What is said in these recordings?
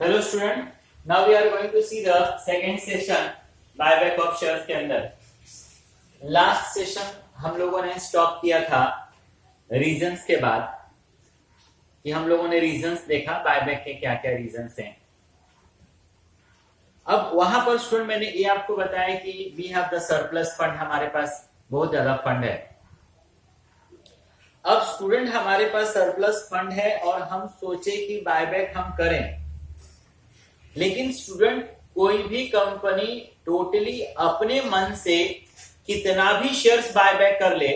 Hello student, now we are going to see the second session buyback of shares के अंदर last session हम लोगों ने stop किया था रीजंस के बाद कि हम लोगों ने रीजंस देखा बायबैक के क्या क्या रीजंस हैं। अब वहां पर स्टूडेंट मैंने ये आपको बताया कि we have the surplus fund, हमारे पास बहुत ज्यादा फंड है। अब स्टूडेंट हमारे पास सरप्लस फंड है और हम सोचे कि बायबैक हम करें, लेकिन स्टूडेंट कोई भी कंपनी टोटली अपने मन से कितना भी शेयर्स बायबैक कर ले,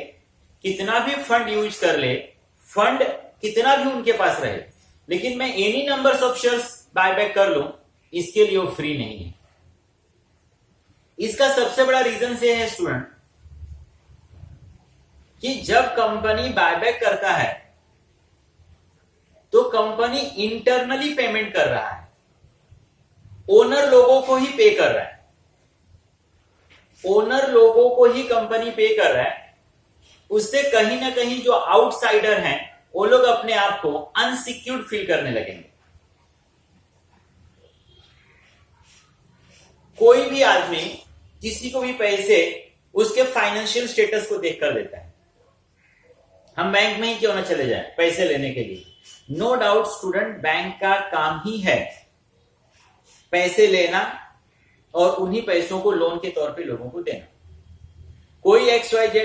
कितना भी फंड यूज कर ले, फंड कितना भी उनके पास रहे, लेकिन मैं any numbers of shares buyback कर लूं, इसके लिए वो फ्री नहीं है। इसका सबसे बड़ा रीजन ये है स्टूडेंट कि जब कंपनी बायबैक करता है तो कंपनी इंटरनली पेमेंट कर रहा है, ओनर लोगों को ही पे कर रहा है, ओनर लोगों को ही कंपनी पे कर रहा है। उससे कहीं ना कहीं जो आउटसाइडर हैं वो लोग अपने आप को अनसिक्योर्ड फील करने लगेंगे। कोई भी आदमी किसी को भी पैसे उसके फाइनेंशियल स्टेटस को देखकर लेता है। हम बैंक में ही क्यों ना चले जाएं पैसे लेने के लिए, नो डाउट स्टूडेंट बैंक का काम ही है पैसे लेना और उन्हीं पैसों को लोन के तौर पे लोगों को देना। कोई XYZ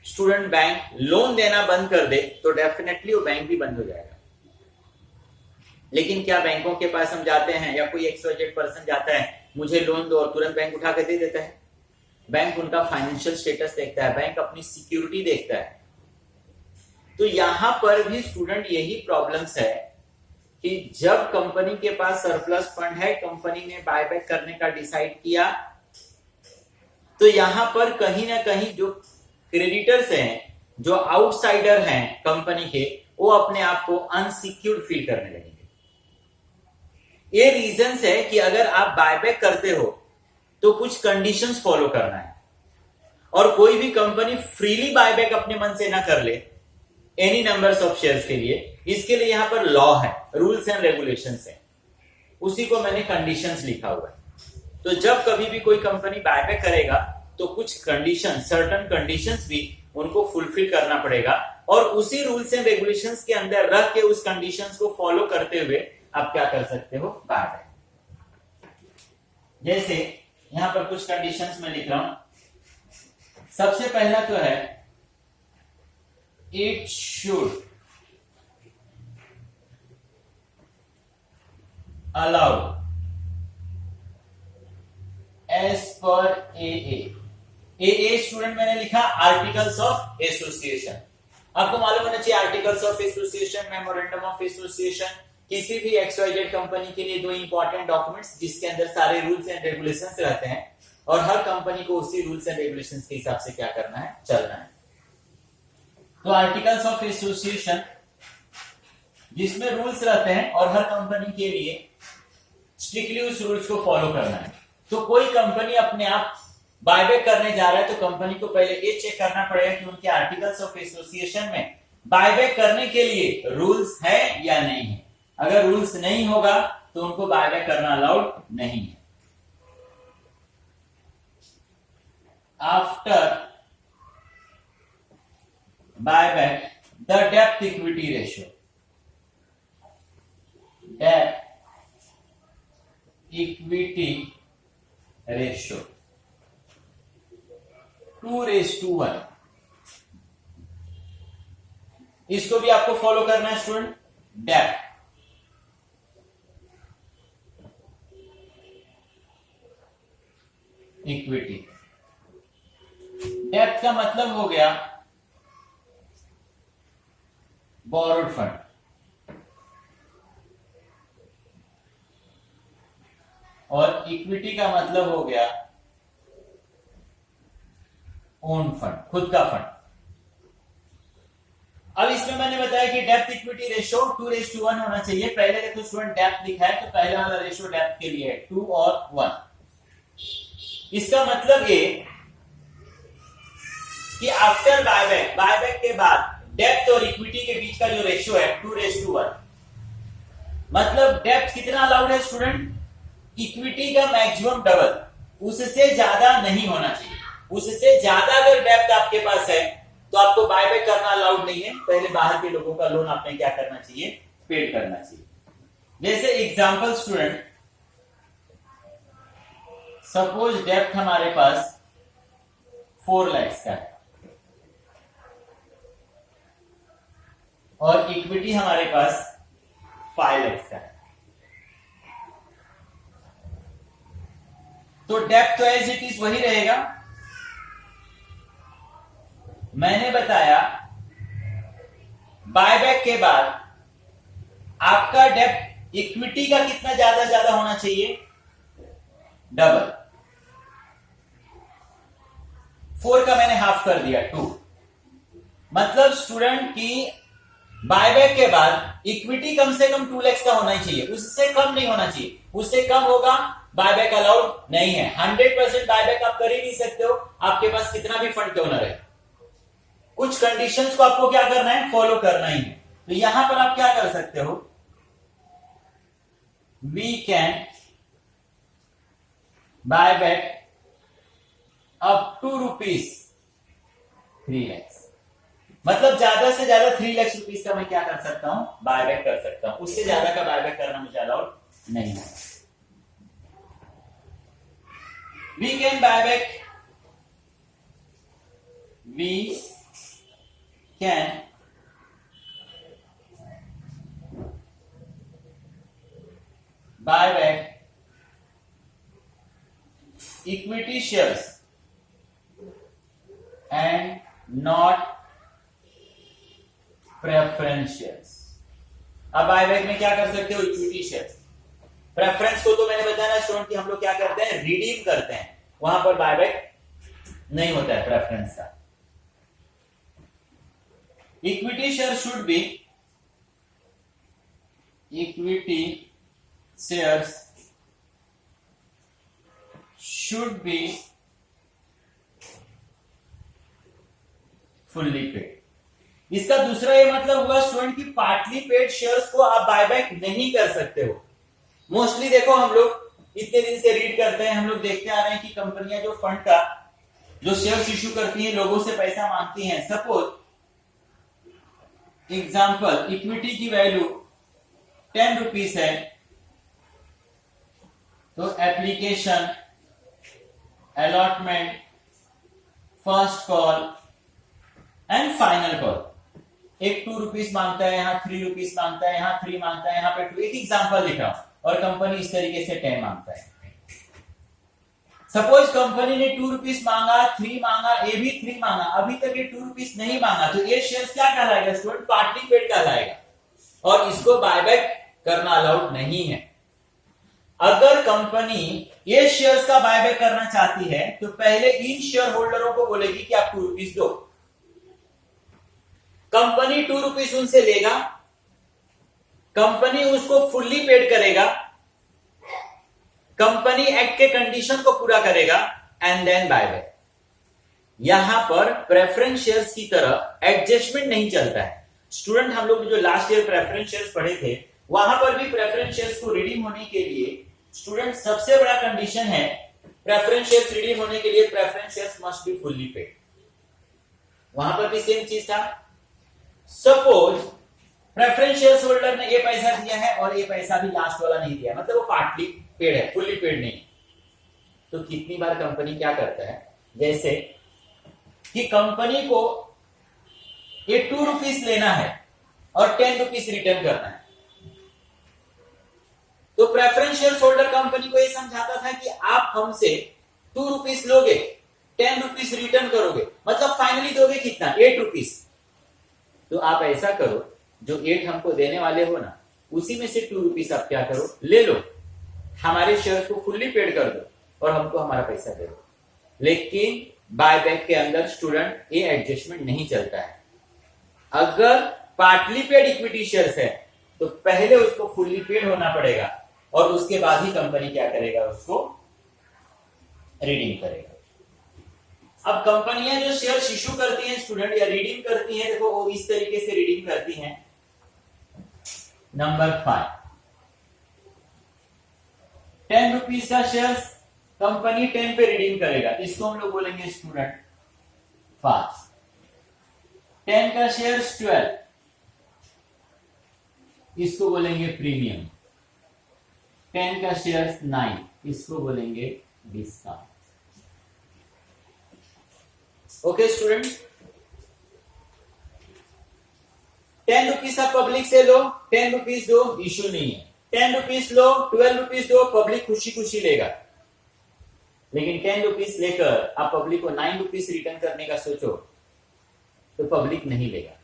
स्टूडेंट बैंक लोन देना बंद कर दे तो डेफिनेटली वो बैंक भी बंद हो जाएगा। लेकिन क्या बैंकों के पास हम जाते हैं या कोई XYZ पर्सन जाता है मुझे लोन दो और तुरंत बैंक उठा के दे देता है? बैंक उनका फाइनेंशियल स्टेटस देखता है, बैंक अपनी सिक्योरिटी देखता है। तो यहां पर भी स्टूडेंट यही प्रॉब्लम्स है कि जब कंपनी के पास सरप्लस फंड है, कंपनी ने बायबैक करने का डिसाइड किया, तो यहां पर कहीं ना कहीं जो क्रेडिटर्स हैं, जो आउटसाइडर हैं कंपनी के, वो अपने आप को अनसिक्योर्ड फील करने लगेंगे। ये रीजंस है कि अगर आप बायबैक करते हो तो कुछ कंडीशंस फॉलो करना है, और कोई भी कंपनी फ्रीली बायबैक अपने मन से ना कर ले एनी नंबर्स ऑफ शेयर्स के लिए। इसके लिए यहां पर लॉ है, रूल्स एंड रेगुलेशंस है, उसी को मैंने कंडीशंस लिखा हुआ है। तो जब कभी भी कोई कंपनी बायबैक करेगा तो कुछ कंडीशन, सर्टेन कंडीशंस भी उनको फुलफिल करना पड़ेगा, और उसी रूल्स एंड रेगुलेशंस के अंदर रह के उस कंडीशंस को फॉलो करते हुए आप क्या कर सकते हो, बायबैक। जैसे यहां पर कुछ कंडीशंस में लिख रहा हूं। सबसे पहला तो है it should allow as per AA student मैंने लिखा आर्टिकल्स ऑफ एसोसिएशन। आपको मालूम होना चाहिए articles of association, memorandum of association किसी भी XYZ कंपनी के लिए दो इंपॉर्टेंट डॉक्यूमेंट्स जिसके अंदर सारे रूल्स एंड रेगुलेशंस रहते हैं, और हर कंपनी को उसी रूल्स एंड रेगुलेशंस के हिसाब से क्या करना है, चलना है। तो आर्टिकल्स ऑफ एसोसिएशन जिसमें रूल्स रहते हैं और हर कंपनी के लिए स्ट्रिक्टली उस रूल्स को फॉलो करना है। तो कोई कंपनी अपने आप बायबैक करने जा रहा है तो कंपनी को पहले ये चेक करना पड़ेगा कि उनके आर्टिकल्स ऑफ एसोसिएशन में बायबैक करने के लिए रूल्स है या नहीं है। अगर रूल्स नहीं होगा तो उनको बायबैक करना अलाउड नहीं है। After buyback the debt equity ratio, debt equity ratio 2:1। इसको भी आपको फॉलो करना है स्टूडेंट। डेट इक्विटी, डेट का मतलब हो गया बोरोड फंड, और इक्विटी का मतलब हो गया ओन फंड, खुद का फंड। अब इसमें मैंने बताया कि डेप्थ इक्विटी रेशियो 2:1 होना चाहिए। पहले देखो स्टूडेंट डेप्थ लिखा है तो पहले वाला रेशियो डेप्थ के लिए है 2 और 1। इसका मतलब ये कि आफ्टर बायबैक के बाद डेप्थ और इक्विटी के बीच का जो रेशियो है 2:1, मतलब डेप्थ कितना अलाउड है स्टूडेंट? इक्विटी का मैक्सिमम डबल, उससे ज्यादा नहीं होना चाहिए। उससे ज्यादा अगर डेप्थ आपके पास है तो आपको बायबैक करना अलाउड नहीं है। पहले बाहर के लोगों का लोन आपने क्या करना चाहिए? पेड करना चाहिए। जैसे एग्जांपल स्टूडेंट, सपोज डेप्थ हमारे पास 4 लाख का है और इक्विटी हमारे पास 5 लाख का है, तो डेप्थ तो एज इट इज वही रहेगा। मैंने बताया बायबैक के बाद आपका डेप्थ इक्विटी का कितना ज्यादा होना चाहिए? डबल। 4 का मैंने हाफ कर दिया 2। मतलब स्टूडेंट की बायबैक के बाद इक्विटी कम से कम 2 लाख का होना ही चाहिए, उससे कम नहीं होना चाहिए। उससे कम होगा बायबैक अलाउड नहीं है। 100% बायबैक आप कर ही नहीं सकते हो, आपके पास कितना भी फंड क्यों ना रहे। कुछ कंडीशंस को आपको क्या करना है? फॉलो करना ही है। तो यहां पर आप क्या कर सकते हो? We can buy back up to ₹3 lakh. मतलब ज्यादा से ज्यादा 3 लाख रुपीस का मैं क्या कर सकता हूं? बायबैक कर सकता हूं। उससे ज्यादा का बायबैक करना मुझे अलाउड नहीं है। We can buyback, we can buy back equity shares and not preference shares। अब बायबैक में क्या कर सकते हो? Equity shares. प्रेफरेंस को तो मैंने बताया ना स्टूडेंट कि हम लोग क्या करते हैं? रिडीम करते हैं, वहां पर बायबैक नहीं होता है प्रेफरेंस का। Equity share should be, equity shares should be fully paid। इसका दूसरा ये मतलब हुआ स्टूडेंट की पार्टली पेड शेयर्स को आप बायबैक नहीं कर सकते हो। मोस्टली देखो हम लोग इतने दिन से रीड करते हैं, हम लोग देखते आ रहे हैं कि कंपनियां जो फंड का जो शेयर्स इश्यू करती हैं, लोगों से पैसा मांगती हैं। सपोज एग्जांपल, इक्विटी की वैल्यू 10 रुपीस है, तो application, allotment, first call and final call, एक 2 रुपीस मांगता है, यहां 3 रुपीस मांगता है, यहां 3 मांगता है, यहां पे 2। एक एग्जांपल लिख रहा हूं, और कंपनी इस तरीके से 10 मांगता है। सपोज कंपनी ने 2 रुपीस मांगा, 3 मांगा, ये भी 3 मांगा, अभी तक ये 2 रुपीस नहीं मांगा, तो ये शेयर क्या कहलाएगा स्टूडेंट? पार्टली पेड कहलाएगा, और इसको बायबैक करना अलाउड नहीं है। अगर कंपनी ये शेयर्स का बायबैक करना चाहती है तो पहले इन शेयर होल्डरों को बोलेगी कि आप 2 रुपीस दो। कंपनी 2 रुपीस उनसे लेगा, कंपनी उसको फुल्ली पेड करेगा, कंपनी एक्ट के कंडीशन को पूरा करेगा एंड देन बायबैक। यहां पर प्रेफरेंस शेयर्स की तरह एडजस्टमेंट नहीं चलता है स्टूडेंट। हम लोग जो लास्ट ईयर प्रेफरेंस शेयर्स पढ़े थे, वहां पर भी प्रेफरेंस शेयर्स को रिडीम होने के लिए स्टूडेंट सबसे बड़ा कंडीशन है, प्रेफरेंस शेयर्स रिडीम होने के लिए preference shares must be fully paid. वहां पर भी सेम चीज था। सपोज प्रेफरेंस शेयर्स होल्डर ने ये पैसा दिया है और ये पैसा भी लास्ट वाला नहीं दिया, मतलब वो पार्टली पेड है, फुल्ली पेड नहीं। तो कितनी बार कंपनी क्या करता है, जैसे कि कंपनी को ये 2 रुपीस लेना है और 10 रुपीस रिटर्न करना है, तो प्रेफरेंस शेयर होल्डर कंपनी को यह समझाता था कि आप हमसे 2 रुपीस लोगे, 10 रुपीस रिटर्न करोगे, मतलब फाइनली दोगे कितना? 8 रुपीस। तो आप ऐसा करो, जो 8 हमको देने वाले हो ना, उसी में से 2 रुपीस आप क्या करो, ले लो, हमारे शेयर्स को फुल्ली पेड कर दो और हमको हमारा पैसा दे दो। लेकिन बायबैक के अंदर स्टूडेंट ये एडजस्टमेंट नहीं चलता है। अगर पार्टली पेड इक्विटी शेयर्स है तो पहले उसको फुल्ली पेड होना पड़ेगा और उसके बाद ही कंपनी क्या करेगा, उसको रिडीम करेगा। अब कंपनियां जो शेयर इश्यू करती हैं स्टूडेंट या रिडीम करती हैं, देखो वो इस तरीके से रिडीम करती हैं। नंबर 5, ₹10 का शेयर कंपनी 10 पे रिडीम करेगा, इसको हम लोग बोलेंगे स्टूडेंट 5। 10 का शेयर 12, इसको बोलेंगे प्रीमियम। 10 का शेयर 9, इसको बोलेंगे डिस्काउंट। ओके स्टूडेंट, ₹10 आप पब्लिक से लो, ₹10 दो, इश्यू नहीं है। ₹10 लो, ₹12 दो, पब्लिक खुशी खुशी लेगा। लेकिन ₹10 लेकर आप पब्लिक को ₹9 रिटर्न करने का सोचो तो पब्लिक नहीं लेगा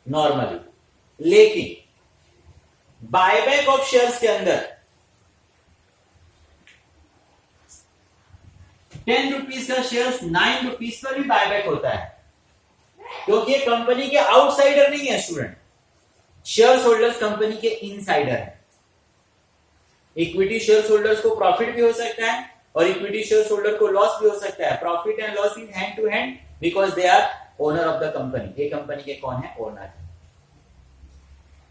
नॉर्मली। लेकिन बायबैक ऑफ शेयर्स के अंदर ₹10 का शेयर्स ₹9 पर भी बायबैक होता है, क्योंकि ये कंपनी के आउटसाइडर नहीं है स्टूडेंट, शेयर होल्डर्स कंपनी के इनसाइडर है। इक्विटी शेयर होल्डर्स को प्रॉफिट भी हो सकता है और इक्विटी शेयर होल्डर को लॉस भी हो सकता है। Profit and loss is hand to hand because they are owner of the company. ये कंपनी के कौन है? ओनर है।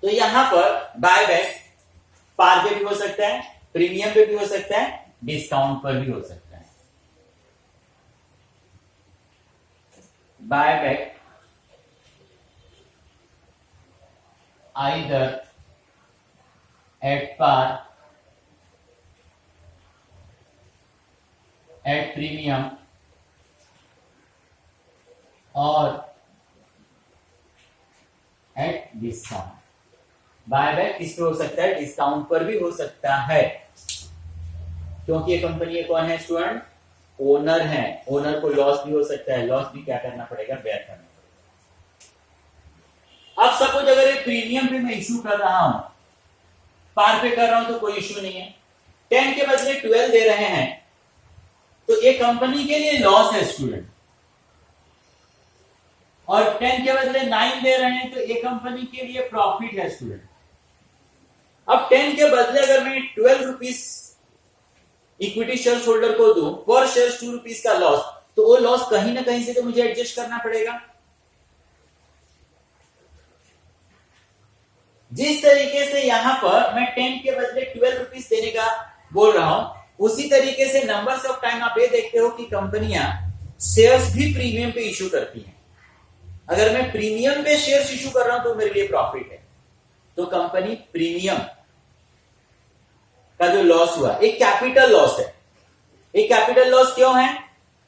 तो यहां पर बायबैक पार पे भी हो सकता है, प्रीमियम पे भी हो सकता है, डिस्काउंट पर भी हो सकता है। Buyback either at par, at premium or at discount। Buyback किस पे हो सकता है? डिस्काउंट पर भी हो सकता है, क्योंकि ये कंपनी कौन है स्टूडेंट? ओनर है। ओनर को लॉस भी हो सकता है, लॉस भी क्या करना पड़ेगा? बेयर करना पड़ेगा। अब सपोज अगर ये प्रीमियम पे मैं इशू कर रहा हूं, पार पे कर रहा हूं तो कोई इशू नहीं है। 10 के बदले 12 दे रहे हैं तो ये कंपनी के लिए लॉस है स्टूडेंट, और 10 के बदले 9 दे रहे हैं तो ये कंपनी के लिए प्रॉफिट है स्टूडेंट। अब 10 के बदले अगर मैं ₹12 इक्विटी शेयर होल्डर को दूं, पर शेयर ₹2 का लॉस, तो वो लॉस कहीं ना कहीं से तो मुझे एडजस्ट करना पड़ेगा। जिस तरीके से यहां पर मैं 10 के बदले ₹12 देने का बोल रहा हूं, उसी तरीके से नंबर्स ऑफ टाइम आप ये देखते हो कि कंपनियां शेयर्स भी प्रीमियम पे इशू करती हैं। अगर मैं प्रीमियम पे शेयर्स इशू कर रहा हूं तो मेरे लिए प्रॉफिट है। तो कंपनी प्रीमियम का जो लॉस हुआ एक कैपिटल लॉस है। एक कैपिटल लॉस क्यों है?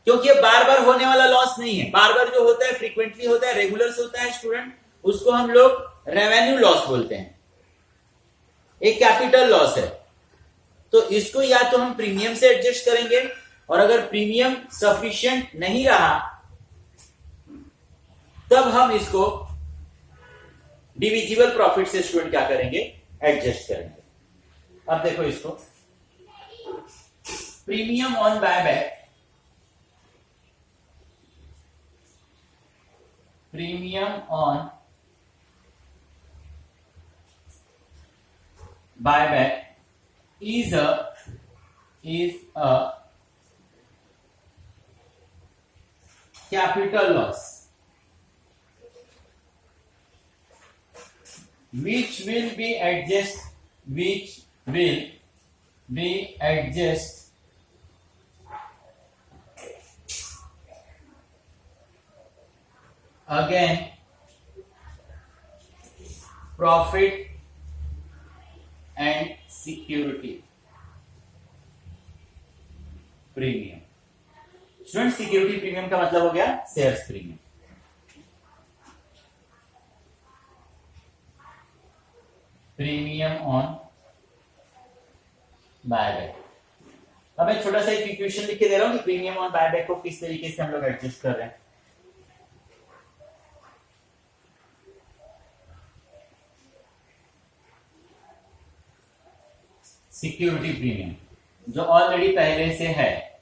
क्योंकि ये बार बार होने वाला लॉस नहीं है। बार बार जो होता है, फ्रीक्वेंटली होता है, रेगुलर होता है स्टूडेंट, उसको हम लोग रेवेन्यू लॉस बोलते हैं। एक कैपिटल लॉस है, तो इसको या तो हम प्रीमियम से एडजस्ट करेंगे, और अगर प्रीमियम सफिशिएंट नहीं रहा तब हम इसको डिविजिबल प्रॉफिट से स्टूडेंट क्या करेंगे? एडजस्ट करेंगे। अब देखो इसको, premium on buyback, premium on buyback is a capital loss which will be adjust again profit and security premium. Student, security premium का मतलब हो गया shares premium. Premium on buyback. अब मैं छोटा सा एक इक्वेशन लिख के दे रहा हूं कि प्रीमियम ऑन बायबैक को किस तरीके से हम लोग एडजस्ट कर रहे हैं। सिक्योरिटी प्रीमियम जो ऑलरेडी पहले से है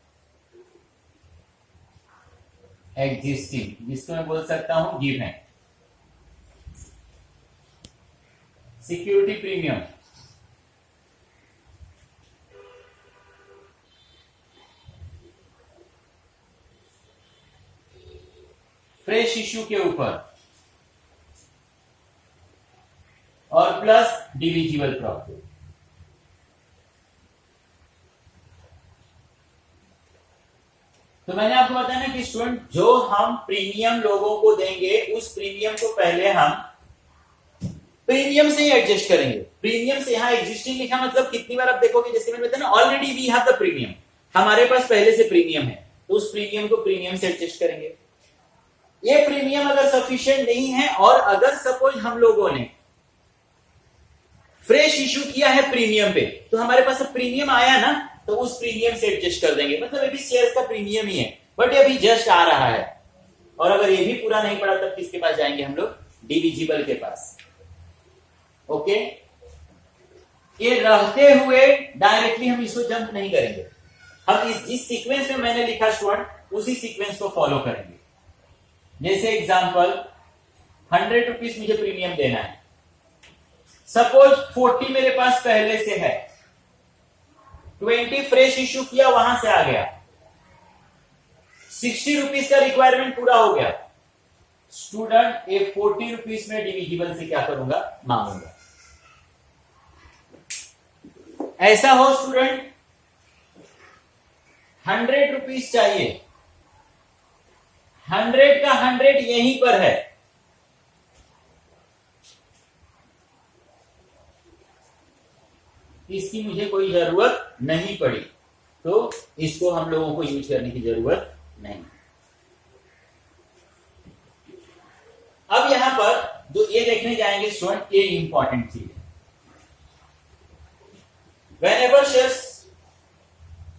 एग्जिस्टिंग, जिसको मैं बोल सकता हूं given. Security premium fresh issue के ऊपर और प्लस डिविजिबल प्रॉफिट। तो मैंने आपको बताया ना कि स्टूडेंट जो हम प्रीमियम लोगों को देंगे उस प्रीमियम को पहले हम प्रीमियम से ही एडजस्ट करेंगे। प्रीमियम से यहां एग्जिस्टिंग लिखा मतलब कितनी बार आप देखोगे, जैसे मैंने बताया ना already we have the premium, हमारे पास पहले से प्रीमियम है, तो उस प्रीमियम को प्रीमियम से एडजस्ट करेंगे। ये प्रीमियम अगर सफिशिएंट नहीं है और अगर सपोज हम लोगों ने फ्रेश इशू किया है प्रीमियम पे, तो हमारे पास अब प्रीमियम आया ना, तो उस प्रीमियम से एडजस्ट कर देंगे। मतलब अभी शेयर्स का प्रीमियम ही है, बट ये अभी जस्ट आ रहा है। और अगर ये भी पूरा नहीं पड़ा तब किसके पास जाएंगे हम लोग? डिविजिबल के पास। ओके, ये रहते हुए डायरेक्टली हम इसको जंप नहीं करेंगे, हम जिस सीक्वेंस में मैंने लिखा स्टूडेंट उसी सीक्वेंस को फॉलो करेंगे। जैसे एग्जांपल 100 रुपीज मुझे प्रीमियम देना है, सपोज 40 मेरे पास पहले से है, 20 फ्रेश इश्यू किया वहां से आ गया, 60 रुपीज का रिक्वायरमेंट पूरा हो गया। स्टूडेंट ये 40 रुपीज में डिविजिबल से क्या करूंगा? मांगूंगा। ऐसा हो स्टूडेंट 100 रुपीज चाहिए, 100 का 100 यहीं पर है, इसकी मुझे कोई जरूरत नहीं पड़ी, तो इसको हम लोगों को यूज करने की जरूरत नहीं। अब यहां पर जो ये देखने जाएंगे स्टूडेंट, ये इंपॉर्टेंट चीज है। Whenever shares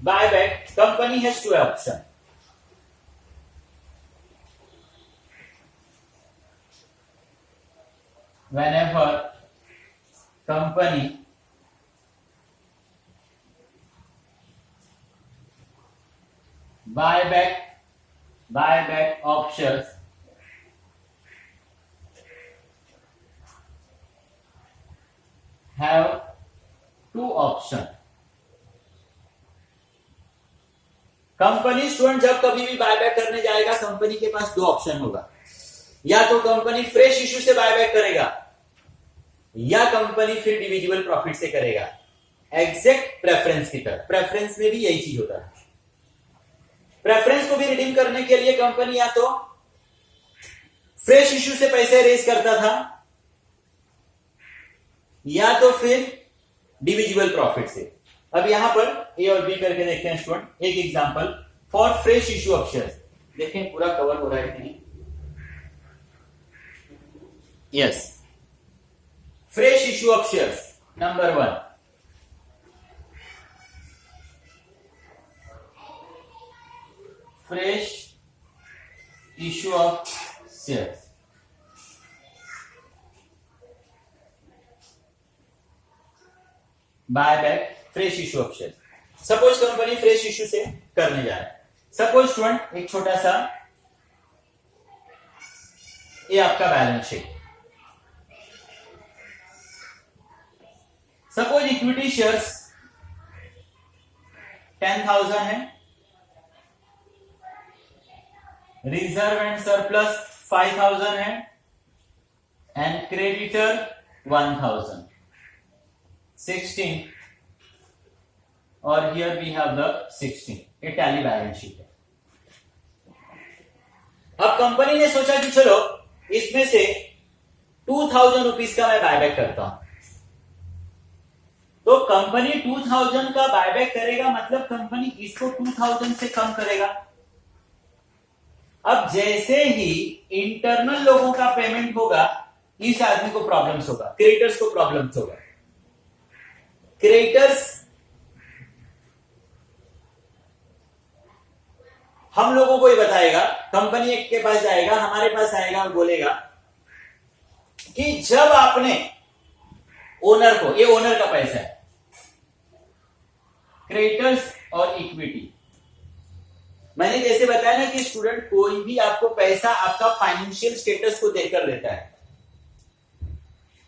buyback, company has two options. Whenever company buyback options have two option. Company student जब कभी भी बायबैक करने जाएगा, कंपनी के पास दो ऑप्शन होगा, या तो कंपनी फ्रेश इश्यू से बायबैक करेगा या कंपनी फिर डिविजिबल प्रॉफिट से करेगा। एग्जैक्ट प्रेफरेंस की तरह, प्रेफरेंस में भी यही चीज होता है। प्रेफरेंस को भी रिडीम करने के लिए कंपनी या तो फ्रेश इश्यू से पैसे रेज करता था या तो फिर डिविजिबल प्रॉफिट से। अब यहां पर ए और बी करके देखते हैं स्टूडेंट। एक example for fresh issue of shares, देखें पूरा कवर हो रहा है कि नहीं? Yes, fresh issue of shares number 1, fresh issue of shares. Buyback fresh issue of share. Suppose company fresh issue से करने जा रहा है। सपोज स्टूडेंट एक छोटा सा ये आपका balance sheet, suppose equity shares 10,000 है, रिजर्व एंड सरप्लस 5,000 है एंड क्रेडिटर 1,000, 16 और हियर वी हैव द 16। ये टैली बैलेंस शीट है। अब कंपनी ने सोचा कि चलो इसमें से 2,000 रुपीज का मैं बायबैक करता हूं, तो कंपनी 2,000 का बायबैक करेगा, मतलब कंपनी इसको 2,000 से कम करेगा। अब जैसे ही इंटरनल लोगों का पेमेंट होगा, इस आदमी को प्रॉब्लम्स होगा, क्रेडिटर्स को प्रॉब्लम्स होगा। क्रेडिटर्स हम लोगों को ही बताएगा, कंपनी के पास जाएगा, हमारे पास आएगा और बोलेगा कि जब आपने ओनर को, ये ओनर का पैसा है, क्रेडिटर्स और इक्विटी। मैंने जैसे बताया ना कि स्टूडेंट कोई भी आपको पैसा आपका फाइनेंशियल स्टेटस को देखकर देता है।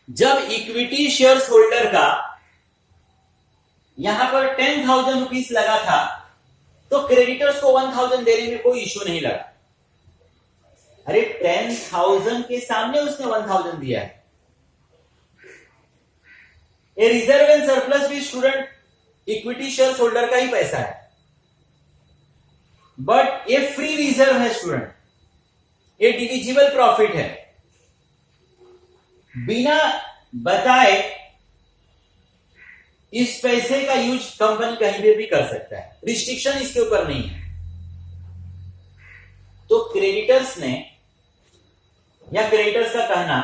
जब इक्विटी शेयर्स होल्डर का यहां पर 10,000 रुपीज लगा था, तो क्रेडिटर्स को 1,000 देने में कोई इश्यू नहीं लगा। अरे 10,000 के सामने उसने 1,000 दिया है। ये रिजर्व एंड सरप्लस भी स्टूडेंट इक्विटी शेयर्स होल्डर का ही पैसा है। बट ये फ्री रिजर्व है स्टूडेंट, ये डिविजिबल प्रॉफिट है, बिना बताए इस पैसे का यूज कंपनी कहीं पे भी कर सकता है, रिस्ट्रिक्शन इसके ऊपर नहीं है। तो क्रेडिटर्स ने या क्रेडिटर्स का कहना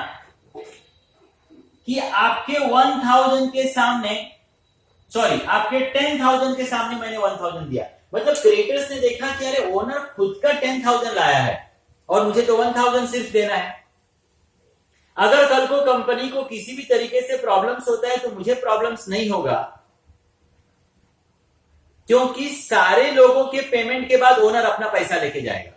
कि आपके 1000 के सामने, सॉरी आपके 10,000 के सामने मैंने 1000 दिया, मतलब क्रेडिटर्स ने देखा कि अरे ओनर खुद का 10,000 लाया है और मुझे तो 1000 सिर्फ देना है। अगर कल को कंपनी को किसी भी तरीके से प्रॉब्लम्स होता है तो मुझे प्रॉब्लम्स नहीं होगा, क्योंकि सारे लोगों के पेमेंट के बाद ओनर अपना पैसा लेके जाएगा।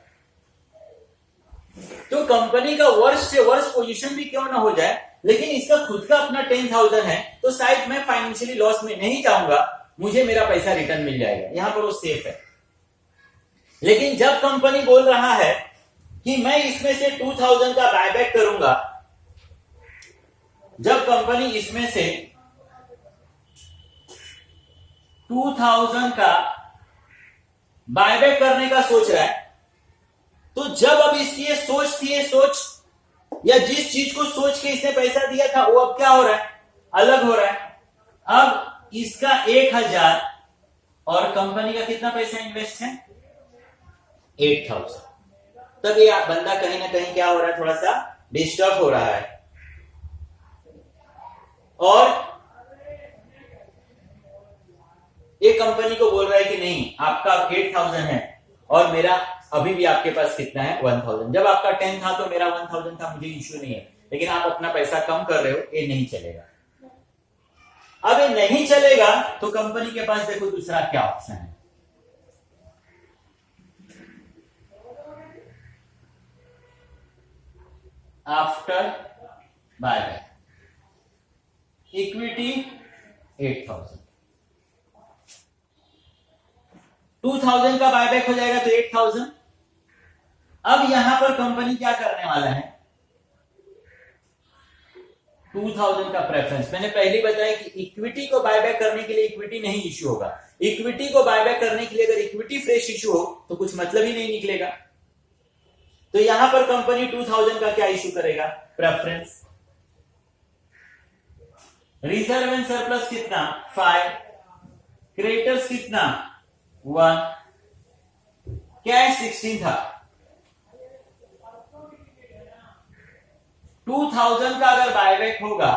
तो कंपनी का वर्ष से वर्ष पोजीशन भी क्यों ना हो जाए, लेकिन इसका खुद का अपना 10,000 है, तो शायद मैं फाइनेंशियली लॉस में नहीं जाऊंगा, मुझे मेरा पैसा रिटर्न मिल जाएगा, यहां पर वो सेफ है। लेकिन जब कंपनी बोल रहा है कि मैं इसमें से 2000 का बायबैक करूंगा, जब कंपनी इसमें से 2000 का बायबैक करने का सोच रहा है, तो जब अब इसकी ये सोच या जिस चीज को सोच के इसने पैसा दिया था वो अब क्या हो रहा है, अलग हो रहा है। अब इसका 1000 और कंपनी का कितना पैसा इन्वेस्ट है, 8000। तब ये बंदा कहीं ना कहीं क्या हो रहा है, थोड़ा सा डिस्टर्ब हो रहा है। और ये कंपनी को बोल रहा है कि नहीं, आपका 8000 है और मेरा अभी भी आपके पास कितना है, 1000। जब आपका 10 था तो मेरा 1000 था, मुझे इश्यू नहीं है, लेकिन आप अपना पैसा कम कर रहे हो, ये नहीं चलेगा। अब ये नहीं चलेगा तो कंपनी के पास देखो दूसरा क्या ऑप्शन है, आफ्टर बायबैक इक्विटी 8000, 2000 का बायबैक हो जाएगा तो 8000। अब यहां पर कंपनी क्या करने वाला है, 2000 का प्रेफरेंस, मैंने पहले बताया कि इक्विटी को बायबैक करने के लिए इक्विटी नहीं इश्यू होगा, इक्विटी को बायबैक करने के लिए अगर इक्विटी फ्रेश इश्यू हो तो कुछ मतलब ही नहीं निकलेगा। तो यहां पर कंपनी 2000 का क्या इश्यू करेगा, प्रेफरेंस। रिजर्व एंड सरप्लस कितना, 5, क्रेडिटर्स कितना, 1, कैश 16 था। 2000 का अगर बायबैक होगा,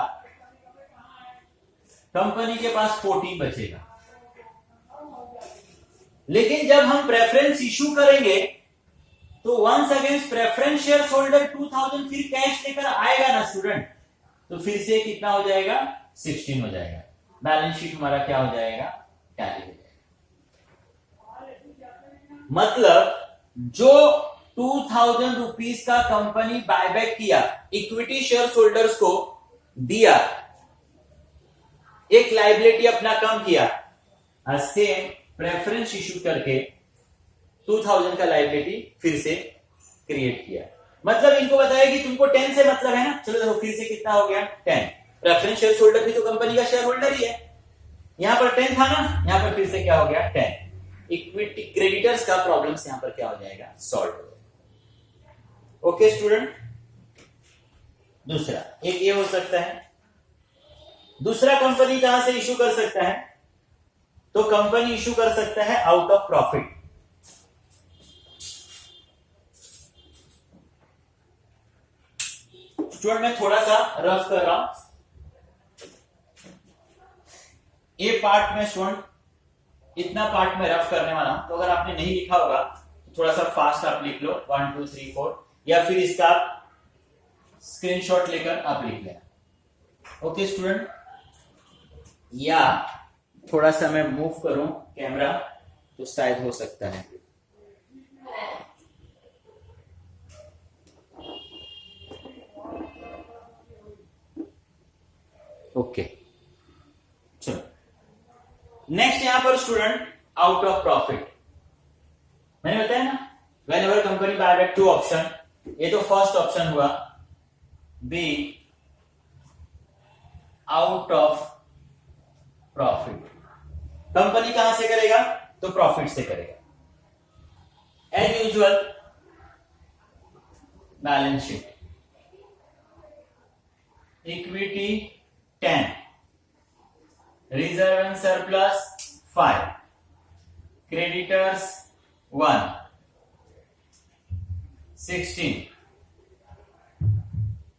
कंपनी के पास 14 बचेगा। लेकिन जब हम प्रेफरेंस इशू करेंगे तो once against preference share holder 2000 फिर कैश लेकर आएगा ना स्टूडेंट, तो फिर से कितना हो जाएगा, 16 हो जाएगा। बैलेंस शीट हमारा क्या हो जाएगा, टैली हो जाएगा। मतलब जो 2000 रुपीस का कंपनी बायबैक किया, इक्विटी शेयर होल्डर्स को दिया, एक लायबिलिटी अपना कम किया, सेम प्रेफरेंस इशू करके 2000 का लायबिलिटी फिर से क्रिएट किया। मतलब इनको बताया कि तुमको 10 से मतलब है ना, चलो देखो फिर से कितना हो गया, 10। प्रेफरेंस शेयर होल्डर भी तो कंपनी का शेयर होल्डर ही है, यहां पर 10 था ना, यहां पर फिर से क्या हो गया, 10। इक्विटी क्रेडिटर्स का प्रॉब्लम्स यहां पर क्या हो जाएगा, सॉल्व हो जाएगा। ओके स्टूडेंट, दूसरा एक ये हो सकता है। दूसरा कंपनी कहां से इशू कर सकता है, तो कंपनी इशू कर सकता है आउट ऑफ प्रॉफिट। स्टूडेंट मैं थोड़ा सा रफ कर रहा हूं, ये पार्ट में स्टूडेंट इतना पार्ट में रफ करने वाला हूं, तो अगर आपने नहीं लिखा होगा तो थोड़ा सा फास्ट आप लिख लो 1 2 3 4, या फिर इसका स्क्रीनशॉट लेकर आप लिख लेना। ओके स्टूडेंट, या थोड़ा सा मैं मूव करूं कैमरा तो शायद हो सकता है। ओके चलो नेक्स्ट यहां पर स्टूडेंट आउट ऑफ प्रॉफिट। मैंने बताया ना, whenever company buyback 2 option, ये तो फर्स्ट ऑप्शन हुआ, B out of profit. Company कहां से करेगा, तो प्रॉफिट से करेगा। As usual balance sheet, equity 10, reserve and surplus 5, creditors 1, 16,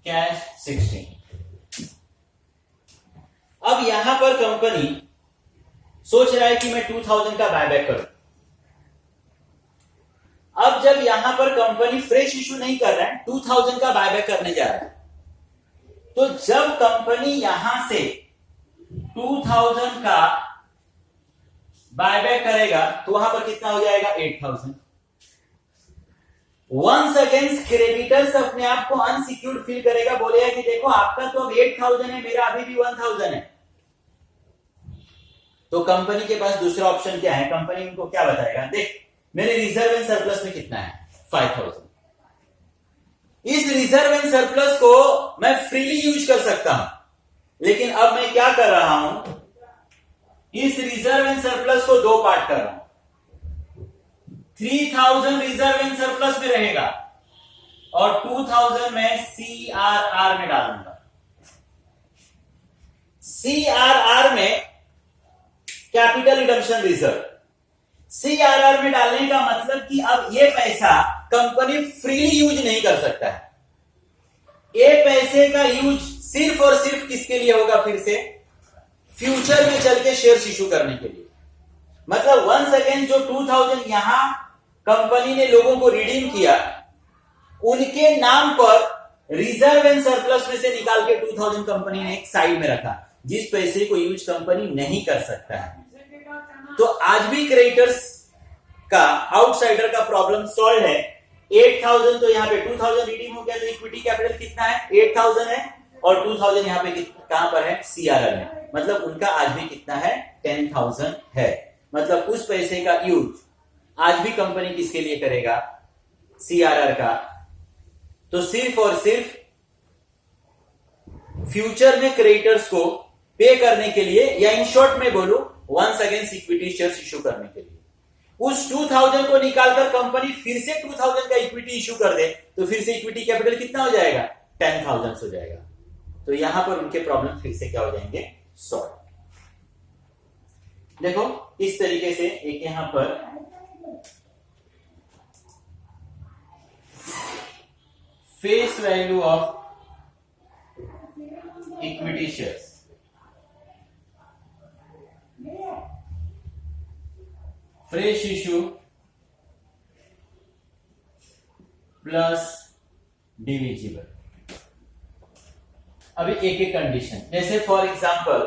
cash 16। अब यहां पर कंपनी सोच रहा है कि मैं 2000 का बायबैक करूं। अब जब यहां पर कंपनी फ्रेश इशू नहीं कर रहा है, 2000 का बायबैक करने जा रहा है, तो जब कंपनी यहां से 2000 का बायबैक करेगा तो वहां पर कितना हो जाएगा 8000। वंस अगेंस्ट क्रेडिटर्स अपने आप को अनसिक्योर्ड फील करेगा, बोलेगा कि देखो आपका तो अब 8000 है, मेरा अभी भी 1000 है। तो कंपनी के पास दूसरा ऑप्शन क्या है, कंपनी उनको क्या बताएगा, देख मेरे रिजर्व एंड सरप्लस में कितना है 5000, इस रिजर्व एंड सरप्लस को मैं फ्रीली यूज कर सकता हूं, लेकिन अब मैं क्या कर रहा हूं, इस रिजर्व एंड सरप्लस को दो पार्ट कर रहा हूं। 3000 रिजर्व एंड सरप्लस में रहेगा और 2000 में सीआरआर में डालूंगा। सीआरआर में कैपिटल रिडम्पशन रिजर्व, सीआरआर में डालने का मतलब कि अब ये पैसा कंपनी फ्रीली यूज नहीं कर सकता है। ये पैसे का यूज सिर्फ और सिर्फ किसके लिए होगा, फिर से फ्यूचर में चल के शेयर्स इशू करने के लिए। मतलब वंस अगेन जो 2000 यहां कंपनी ने लोगों को रिडीम किया, उनके नाम पर रिजर्व एंड सरप्लस में से निकाल के 2000 कंपनी ने एक साइड में रखा, जिस पैसे को यूज कंपनी नहीं कर सकता है। तो आज भी क्रेडिटर्स का आउटसाइडर का प्रॉब्लम सॉल्व है। 8000 तो यहां पे 2000 रिडीम हो गया, तो इक्विटी कैपिटल कितना है 8000 है, और 2000 यहां पे कहां पर है सीआरआर में, मतलब उनका आज भी कितना है 10000 है। मतलब उस पैसे का यूज आज भी कंपनी किसके लिए करेगा, सीआरआर का, तो सिर्फ और सिर्फ फ्यूचर में क्रेडिटर्स को पे करने के लिए, या इन शॉर्ट में बोलूं once again equity shares issue करने के लिए। उस 2000 को निकालकर कंपनी फिर से 2000 का इक्विटी इशू कर दे, तो फिर से इक्विटी कैपिटल कितना हो जाएगा 10000 हो जाएगा। तो यहां पर उनके प्रॉब्लम फिर से क्या हो जाएंगे, सॉल्व। देखो इस तरीके से एक यहां पर face value of equity shares, fresh issue plus divisible. अभी एक एक कंडीशन, जैसे फॉर एग्जांपल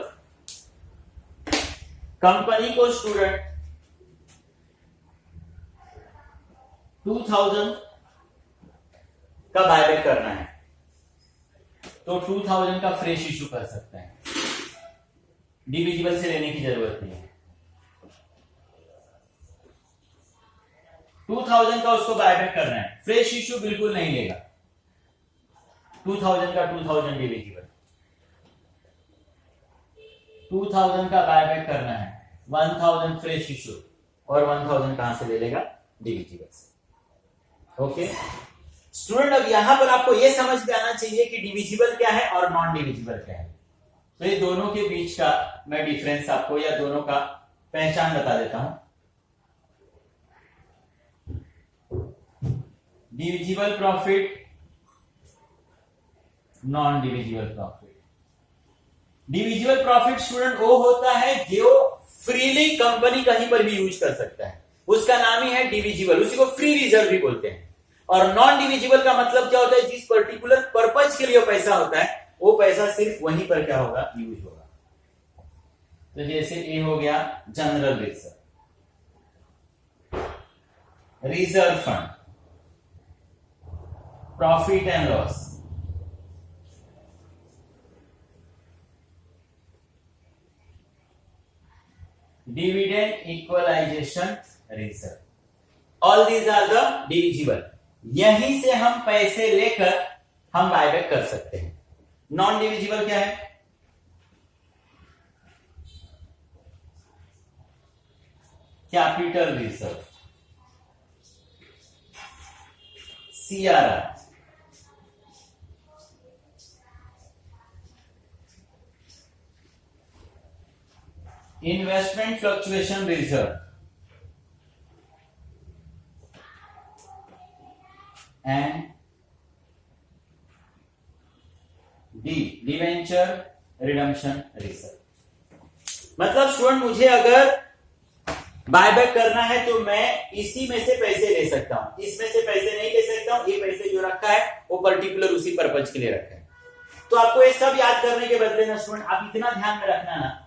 कंपनी को स्टूडेंट 2000 का बायबैक करना है, तो 2000 का फ्रेश इशू कर सकते हैं, डिविजिबल से लेने की जरूरत नहीं है। 2000 का उसको बायबैक करना है, फ्रेश इशू बिल्कुल नहीं लेगा, 2000 का 2000 डिविजिबल, 2000 का बायबैक करना है, 1000 फ्रेश इशू, और 1000 कहां से ले लेगा, डिविजिबल से। ओके स्टूडेंट, अब यहां पर आपको यह समझ में आना चाहिए कि डिविजिबल क्या है और नॉन डिविजिबल क्या है। तो ये दोनों के बीच का मैं डिफरेंस आपको, या दोनों का पहचान बता देता हूं। Divisible profit, non divisible profit. Divisible profit student वो होता है जो फ्रीली कंपनी कहीं पर भी यूज कर सकता है, उसका नाम ही है डिविजिबल, उसी को फ्री रिजर्व भी बोलते हैं। और नॉन डिविजिबल का मतलब क्या होता है, जिस पर्टिकुलर पर्पज के लिए वो पैसा होता है, वो पैसा सिर्फ वहीं पर क्या होगा, यूज होगा। तो जैसे ये हो गया general reserve, reserve fund, profit and loss, dividend equalization reserve, all these are the divisible. यहीं से हम पैसे लेकर हम बायबैक कर सकते हैं। नॉन डिविजिबल क्या है, capital reserve, CRR. Investment Fluctuation Reserve. And D, debenture redemption reserve. मतलब स्टूडेंट मुझे अगर बायबैक करना है तो मैं इसी में से पैसे ले सकता हूं, इसमें से पैसे नहीं ले सकता हूं. ये पैसे जो रखा है वो पर्टिकुलर उसी पर्पज के लिए रखा है. तो आपको ये सब याद करने के बदले ना स्टूडेंट आप इतना ध्यान में रखना ना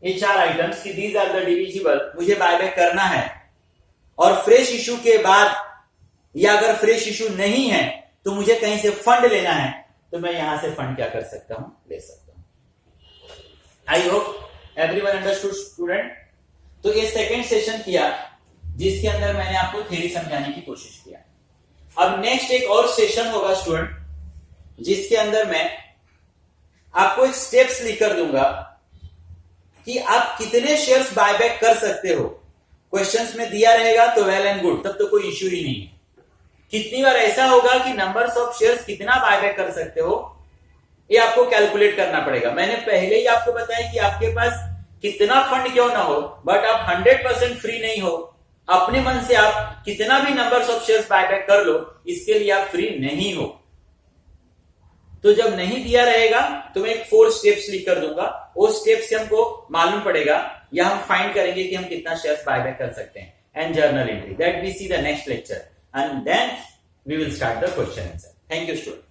ये 4 आइटम्स कि दीज आर द डिविजिबल. मुझे बायबैक करना है और फ्रेश इशू के बाद या अगर फ्रेश इशू नहीं है तो मुझे कहीं से फंड लेना है तो मैं यहां से फंड क्या कर सकता हूं, ले सकता हूं. I hope everyone understood student. तो ये सेकंड सेशन किया जिसके अंदर मैंने आपको थ्योरी समझाने की कोशिश किया. अब नेक्स्ट एक और सेशन होगा स्टूडेंट जिसके अंदर मैं आपको एक स्टेप्स लिखकर दूंगा कि आप कितने शेयर्स बायबैक कर सकते हो. क्वेश्चंस में दिया रहेगा तो वेल एंड गुड, तब तो कोई इश्यू ही नहीं है. कितनी बार ऐसा होगा कि नंबर्स ऑफ शेयर्स कितना बायबैक कर सकते हो ये आपको कैलकुलेट करना पड़ेगा. मैंने पहले ही आपको बताया कि आपके पास कितना फंड क्यों ना हो बट आप 100% फ्री नहीं हो. अपने मन से आप कितना भी नंबर्स ऑफ शेयर्स बायबैक कर लो, इसके लिए आप फ्री नहीं हो. तो जब नहीं दिया रहेगा तो मैं एक 4 स्टेप्स लिख कर दूंगा. वो स्टेप्स से हमको मालूम पड़ेगा या हम फाइंड करेंगे कि हम कितना शेयर्स बायबैक कर सकते हैं. And journal entry that we see the next lecture and then we will start the question answer. Thank you, students.